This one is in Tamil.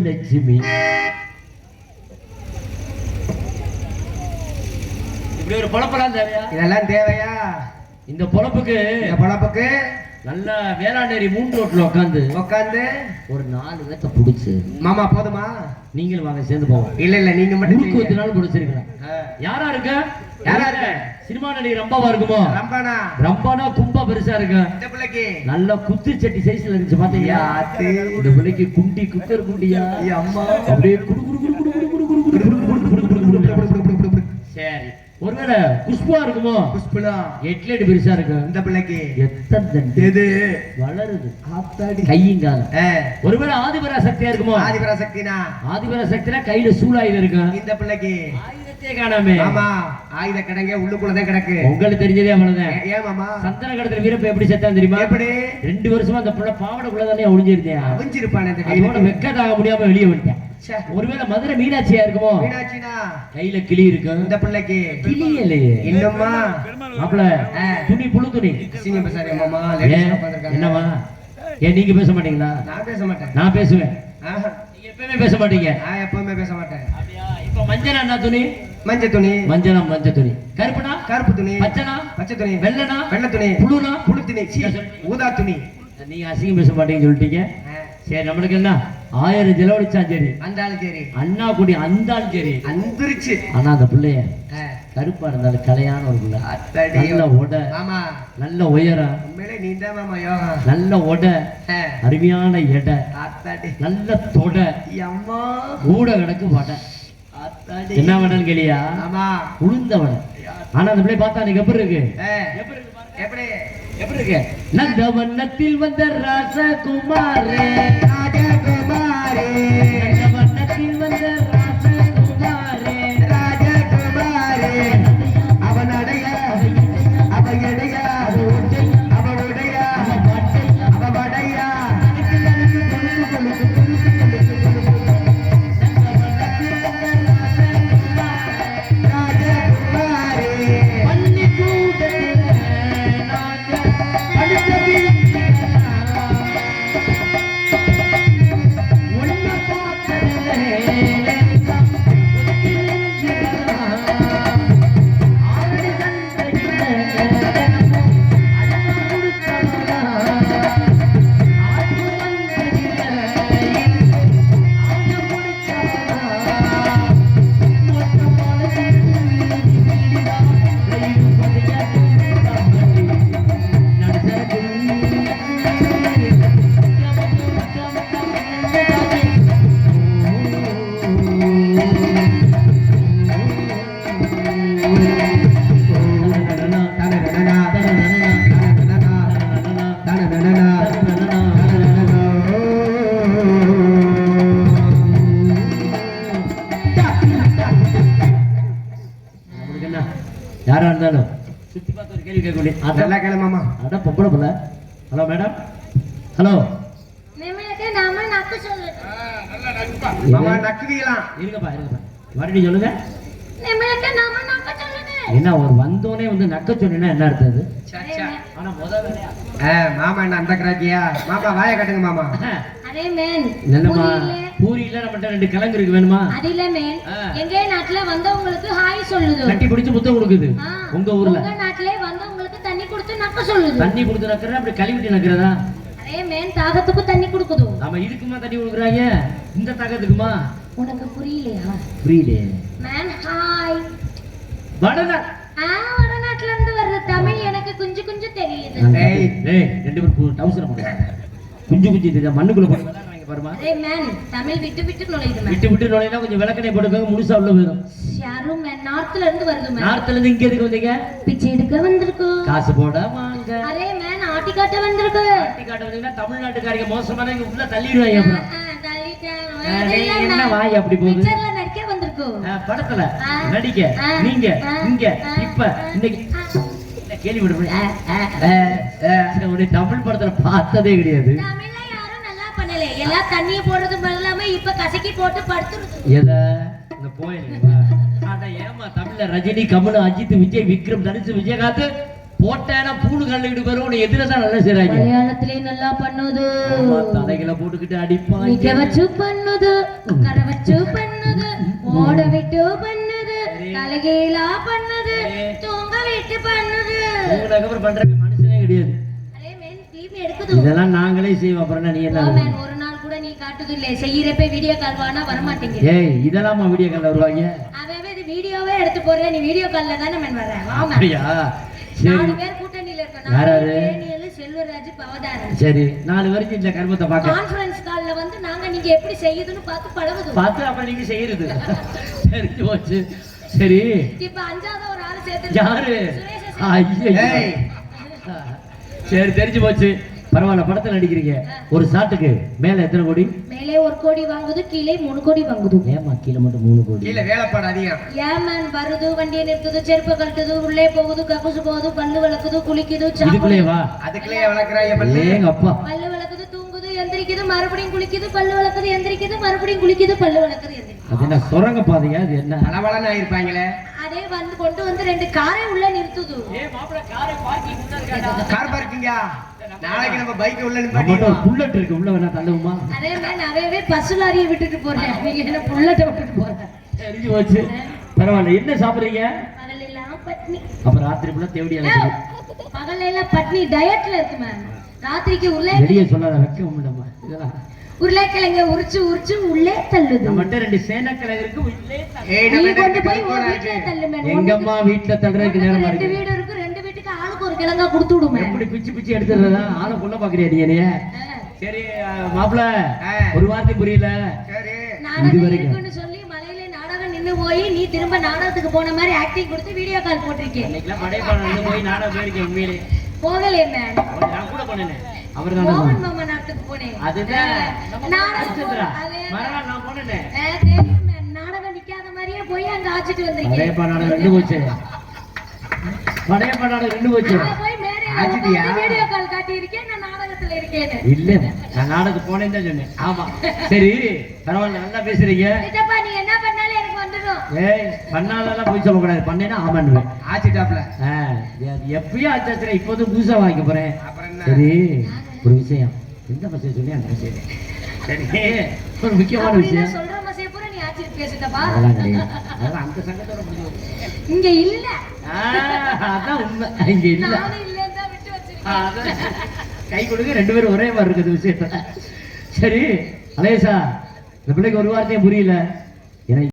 லட்சுமி. இப்படி ஒரு பொழப்பெல்லாம் தேவையா? இதெல்லாம் தேவையா? இந்த பொழப்புக்கு நல்லா வேளாண்டேரி 3 ரோட்ல உட்காந்து ஒரு 4 பேத்த புடிச்சு. மாமா போதுமா? நீங்கள் வாங்க சேர்ந்து போவோம். இல்ல நீங்க மட்டும் முறுக்கு வச்சுனாலும் புடிச்சிருக்கேன். யாரா இருக்க? சினிமா நடிகை ரம்பாவா இருக்குமோ? ரம்பானா கும்பா பெருசா இருக்கு. இந்த பிள்ளைக்கு நல்ல குத்து சட்டி சைஸ்ல இருந்துச்சு பாத்தீங்களா? இந்த பிள்ளைக்கு குண்டி குக்கர் குண்டியா அம்மா அப்படியே குடு குடு குடு குடு குடு குடு குடு குடு குடு. சரி, ஒருவேளை குஷ்புவா இருக்குமோ? குஷ்புலா எட்லேட் பெருசா இருக்கு. இந்த பிள்ளைக்கு எத்தனை எது வளருது கையுங்கால. ஒருவேளை ஆதிபரா சக்தியா இருக்குமோ? ஆதிபரா சக்தினா கையில சூழாயுதம் இருக்கு. இந்த பிள்ளைக்கு ஆயுதத்தையே காணாமே. ஆமா, ஆயுத கிடங்க உள்ளுக்குள்ளதான் கிடக்கு. உங்களுக்கு தெரிஞ்சதே அவ்வளவுதான். ஏன் மாமா? சந்தன கடத்துல வீரப்ப எப்படி செத்தான் தெரியுமா? எப்படி? 2 வருஷமா அந்த பிள்ளை பாவடைக்குள்ளதானே ஒளிஞ்சிருந்தேன். ஒளிஞ்சிருப்பானே. அதோட வெக்கதாக முடியாம வெளியே வந்துட்டேன். ஒருவேளை மதுரை மீனாட்சியா இருக்குமோ? மீனாட்சினா கையில கிளி இருக்கு. இந்த பிள்ளைக்கு கிளி இல்லையே. என்னம்மா மாப்ள துணி புழு துணி சீங்க பேசாதே மாமா. என்னவா? ஏன் நீங்க பேச மாட்டீங்களா? நான் பேச மாட்டேன். நான் பேசுவேன். நீங்க எப்பவுமே பேச மாட்டீங்க. நான் எப்பவுமே பேச மாட்டேன். அப்படியா? இப்ப மஞ்சனா என்ன துணி? மஞ்சள் துணி. மஞ்சனா மஞ்சள் துணி. கருப்புனா கருப்பு துணி. பச்சனா பச்சை துணி. வெள்ளனா வெள்ளை துணி. புழுனா புழு துணி. ஊதா துணி. நீங்க அசிங்கம் பேச மாட்டீங்கன்னு சொல்லிட்டீங்க. சரி, நம்மளுக்கு என்ன 1000 செலவழிச்சா சரி, அந்தாலும் சரி, அண்ணா குடி அந்தாலும் சரி அந்திருச்சு. ஆனா அந்த பிள்ளைய கருப்பா இருந்தாலும் கலையான ஒரு பிள்ளை. நல்ல உடை. ஆமா, நல்ல உயரம். நல்ல உடை, அருமையான எடை, நல்ல தொடை, கூட கிடக்கு வடை. என்ன வடைன்னு கேளியா? ஆமா, உளுந்த வடை. ஆனா அந்த பிள்ளை பார்த்தா நீங்க எப்படி இருக்கு? எப்படி எப்படி இருக்கு? நந்தவனத்தில் வந்த ராசகுமாரே, ராஜகுமாரே, நந்தவனத்தில் வந்த ராசகுமாரே, ராஜகுமாரே, அவனடைய அவையடைய அவனுடைய அவடைய யாரா இருந்தாலும் சுத்தி பார்த்து ஒரு கேள்வி கேட்க முடியும். அதெல்லாம் கேளு மாமா. அட பொம்பளை புள்ள. Hello madam. ஹலோ. மேமேக்கு நாம நக்கு சொல்லு. நல்லா நக்குப்பா. மாமா நக்குவீங்களா? இருங்கப்பா. மறுபடியும் சொல்லுங்க. மேமேக்கு நாம நக்கு சொல்லுங்க. என்ன ஒரு வந்தோனே வந்து நக்க சொன்னீனா என்ன அர்த்தம் அது? ஆனா முதல்ல மாமா என்ன அந்த கிராக்கியா? மாமா வாயை காட்டுங்க மாமா. Array man. நல்லமா பூரியில நம்மட்ட 2 கிழங்கு இருக்கு வேணுமா? அதில மேன் எங்க நாட்டுல வந்தவங்களுக்கு ஹாய் சொல்லுது. கட்டி பிடிச்சு முத்தம் கொடுக்குது. உங்க ஊர்ல உங்க நாட்டுல வந்தவங்களுக்கு தண்ணி கொடுத்து நக்க சொல்லுது. தண்ணி கொடுத்து நக்கறா அப்படி கழுவிட்டு நக்கறதா? அரே மேன் தாகத்துக்கு தண்ணி கொடுக்குது. நாம இதுக்குமா தண்ணி கொடுக்குறாங்க? இந்த தாகத்துக்குமா? உனக்கு புரியலையா? புரியலையே மேன். ஹாய் வடனா. வடநாட்டுல இருந்து வர்ற தமிழ் எனக்கு கொஞ்சம் தெரியுது. டேய் 2 பேரும் டவுசர் போடுங்க. குஞ்சு தெரியுதா? மண்ணுக்குள்ள போட்டு விளையாடுறாங்க பாருமா. அரே மேன் தமிழ் விட்டு நுழையுது மேன். விட்டு நுழையினா கொஞ்சம் விளக்கணை போடுங்க, முழுசா உள்ள போயிடும். யாரு மேன்? நார்த்ல இருந்து வருது மேன். நார்த்ல இருந்து இங்க எதுக்கு வந்தீங்க? பிச்சை எடுக்க வந்திருக்கோம். காசு போட வாங்க. அரே மேன் ஆட்டி காட்ட வந்திருக்கோம். ஆட்டி காட்ட வந்தீங்கன்னா தமிழ்நாட்டுக்காரங்க மோசமான இங்க உள்ள தள்ளிடுவாங்க அப்புறம். என்ன வாய் அப்படி போகுது? பிக்சர்ல நடிக்க வந்திருக்கோம். படத்துல நடிக்க நீங்க இங்க இப்ப இன்னைக்கு கேள்வி விடுறேன். தமிழ் படத்துல பார்த்ததே கிடையாது. தமிழ்ல யாரும் நல்லா பண்ணல. எல்லாம் தண்ணிய போடுறது பதிலாம இப்ப கசக்கி போட்டு படுத்துறது. எத இந்த கோயில் அட ஏமா தமிழ்ல ரஜினி, கமல், அஜித், விஜய், விக்ரம், தனுஷ், விஜயகாந்த் போட்டேன்னா பூணு கண்டுகிட்டு போயிரும் உன்னை எதிரதான் நல்லா செய்றாங்க மலையாளத்திலே நல்லா பண்ணுது ஆமா, தலைகளை போட்டுக்கிட்டு அடிப்பாங்க நிக்க வச்சு பண்ணுது உட்கார வச்சு பண்ணுது ஓட விட்டு பண்ணுது தலைகீழா பண்ணுது தூங்க விட்டு பண்ணுது அதுக்கப்புறம் பண்ற மனுஷனே கிடையாது அரே மேன் தீமி எடுக்குது இதெல்லாம் நாங்களே செய்வோம் அப்புறம் நீ என்ன மேன் ஒரு நாள் கூட நீ காட்டுது இல்ல செய்யறப்ப வீடியோ கால் வானா வர மாட்டேங்குது ஏய் இதெல்லாம் வீடியோ கால்ல வருவாங்க அவன் இது வீடியோவே எடுத்து போறல நீ வீடியோ கால்ல தானே மேன் வர வாமா அப்படியா சரி 4 பேர் கூட்டணியில இருக்க யாராரு? நீல செல்வராஜ் பவதாரன் சரி 4 வரைக்கும் இந்த கர்மத்தை பார்க்க கான்ஃபரன்ஸ் கால்ல வந்து நாங்க நீங்க எப்படி செய்யுதுன்னு பார்த்து பழகுது பார்த்து அப்புறம் நீங்க செய்யறது சரி போச்சு சரி இப்ப 5வது ஒரு ஆளு சேர்த்து யாரு சுரேஷ் ஐயோ. ஏய். சரி தெரிஞ்சு போச்சு பரவாயில்ல படத்துல நடிக்கிறீங்க ஒரு ஷாட்டுக்கு மேல எத்தனை கோடி மேலே 1 கோடி வாங்குது கீழே 3 கோடி வாங்குது ஏமா கீழே மட்டும் 3 கோடி கீழே வேலைப்பாடு அதிகம் ஏமன் வருது வண்டியை நிறுத்துது செருப்பு கழட்டுது உள்ளே போகுது கக்குசு போகுது பல்லு விளக்குது குளிக்குது இதுக்குள்ளே வா அதுக்குள்ளே வளர்க்குறாங்க பல்லு ஏங்க அப்பா பல்லு விளக்குது தூங்குது எந்திரிக்குது மறுபடியும் குளிக்குது பல்லு விளக்குது எந்திரிக்குது மறுபடியும் குளிக்குது பல்லு விளக்குது எந்திரிக்குது அது என்ன சுரங்க பாதையா அது என்ன பலபலன்னு ஆயிருப்பாங்களே அதே வந்து கொண்டு வந்து 2 காரை உள்ள நிறுத்துது கார் பார்க்கிங்க நாளைக்கு நம்ம பைக் உள்ள நம்மகிட்ட ஒரு நிப்பாட்டிடுவோம் புல்லட் இருக்கு உள்ள வேணா தள்ளுவோமா அதே மாதிரி நிறையவே பசு லாரியை விட்டுட்டு போறேன் நீங்க என்ன புல்லட்டை விட்டுட்டு போறேன் தெரிஞ்சு போச்சு பரவாயில்ல என்ன சாப்பிடுறீங்க பகல் எல்லாம் பட்னி அப்ப ராத்திரி ஃபுல்லா தேவடி அழைக்குது பகல் எல்லாம் பட்னி டயட்ல இருக்கு மேம் ராத்திரிக்கு வெளியே சொல்லாத வைக்க முடியுமா இதெல்லாம் உருளைக்கிழங்க உரிச்சு உரிச்சு உள்ளே தள்ளுது நம்மகிட்ட 2 சேனக்கிழங்கு இருக்கு உள்ளே தள்ளு. ஏய் நீ நம்ம கொண்டு போய் போய் ஒரு வீட்டுல தள்ளு மேம் எங்கம்மா வீட்டுல தள்ளுறதுக்கு நேரமா 2 இருக்கு வீடு இருக்கு 2 வீட்டுக்கு ஆளுக்கு ஒரு கிழங்கா கொடுத்து விடுமே எப்படி பிச்சு பிச்சு எடுத்துறதா ஆளை கொள்ள பாக்குறியா நீ என்னைய சரி மாப்பிள ஒரு வார்த்தை புரியல சரி நாடகம் இதுவரைக்கும். இருக்குன்னு சொல்லி மலையில நாடகம் நின்னு போய் நீ திரும்ப நாடகத்துக்கு போன மாதிரி ஆக்டிங் கொடுத்து வீடியோ கால் போட்டிருக்கேன் இன்னைக்கெல்லாம் படைப்பாளர் போய் நாடகம் போயிருக்கேன் உண்மையிலே போகலே மேம் நான் கூட பண்ணேன் அவர் மோகன் மாமா நாட்டுக்கு போனேன் அதுதான் நாடகம் சந்திரா. அதே மறுநாள் நான் போனேன் தெரியும் மேம் நாடகம் நிக்காத மாதிரியே போய் அங்க ஆச்சிட்டு வந்திருக்கேன் படையப்பா நாடகம் 2 போச்சு படையப்பா நாடகம் 2 போச்சு நான் போய் மேடையில ஆச்சிட்டியா? உட்கார்ந்து வீடியோ கால் காட்டி இருக்கேன் நான் நாடகத்துல இருக்கேன்னு இல்ல நான் நாடகத்துக்கு போனேன்னு தான் சொன்னேன் ஆமா சரி பரவாயில்ல நல்லா பேசுறீங்க சித்தப்பா நீ என்ன பண்ணாலும் எனக்கு வந்துடும் ஏய் பண்ணாலெல்லாம் போய் சொல்லக்கூடாது பண்ணேன்னா ஆமான்னுவேன் ஆச்சிட்டாப்ல எப்பயும் ஆச்சாச்சுல இப்போதும் புதுசா வாங்கிக்க போறேன் அப்புறம் என்ன சரி ஒரு விஷயம் எந்த விஷயம் சொல்லி அந்த விஷயம் சரி ஒரு முக்கியமான அப்படின்னா விஷயம் சொல்ற மசைய பூரா நீ ஆச்சிட்டு பேசிட்டப்பா அதெல்லாம் கிடையாது அதெல்லாம் அந்த சங்கத்தோட முடியும் இங்க இல்ல அதான் உண்மை இங்க இல்ல நானும் இல்லன்னு தான் விட்டு வச்சிருக்கேன் அதான். கை கொடுங்க 2 பேரும் ஒரே மாதிரி இருக்குது விஷயத்த சரி அலேசா இந்த பிள்ளைக்கு ஒரு வார்த்தையும் புரியல